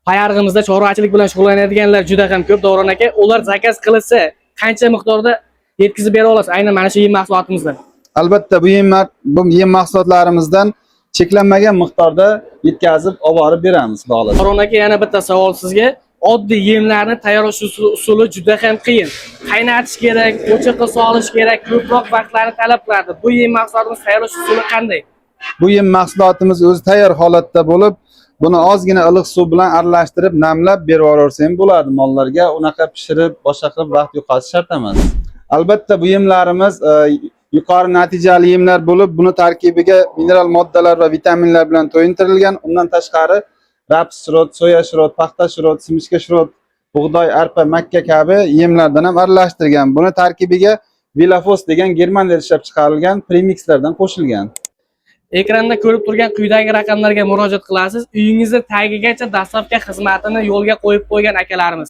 Payarg'imizda chorvachilik bilan shug'ullanadiganlar juda ham ko'p, Davron aka. Ular zakaz qilsa, qancha miqdorda yetkazib bera olasiz aynan mana shu yem mahsulotimizdan? Albatta bu yem mahsulotlarimizdan cheklanmagan miqdorda yetkazib olib borib beramiz bog'larga. Davron aka, yana bitta savol sizga. Oddiy yemlarni tayyorlash usuli juda ham qiyin. Qaynatish kerak, o'chiqqa solish kerak, ko'proq vaqtlarni talab qiladi. Bu yem mahsulotini tayyorlash usuli qanday? Bu yem mahsulotimiz o'zi tayyor holatda bo'lib, buni ozgina iliq suv bilan aralashtirib, namlab berib yuborsa ham bo'ladi mollarga. Unaqa pishirib, boshqa qilib vaqt yo'qotish shart emas. Albatta bu yemlarimiz yuqori natijali yemlar bo'lib, buni tarkibiga mineral moddalar va vitaminlar bilan to'yintirilgan. Undan tashqari raps shirot, soya shirot, paxta shirot, simishka shirot, bug'doy, arpa, makka kabi yemlardan ham aralashtirgan. Buni tarkibiga Vilafos degan Germaniyada ishlab chiqarilgan premikslardan qo'shilgan. Ekranda ko'rib turgan quyidagi raqamlarga murojaat qilasiz. Uyingizning tagigacha dastlabki xizmatini yo'lga qo'yib qo'ygan akalarimiz.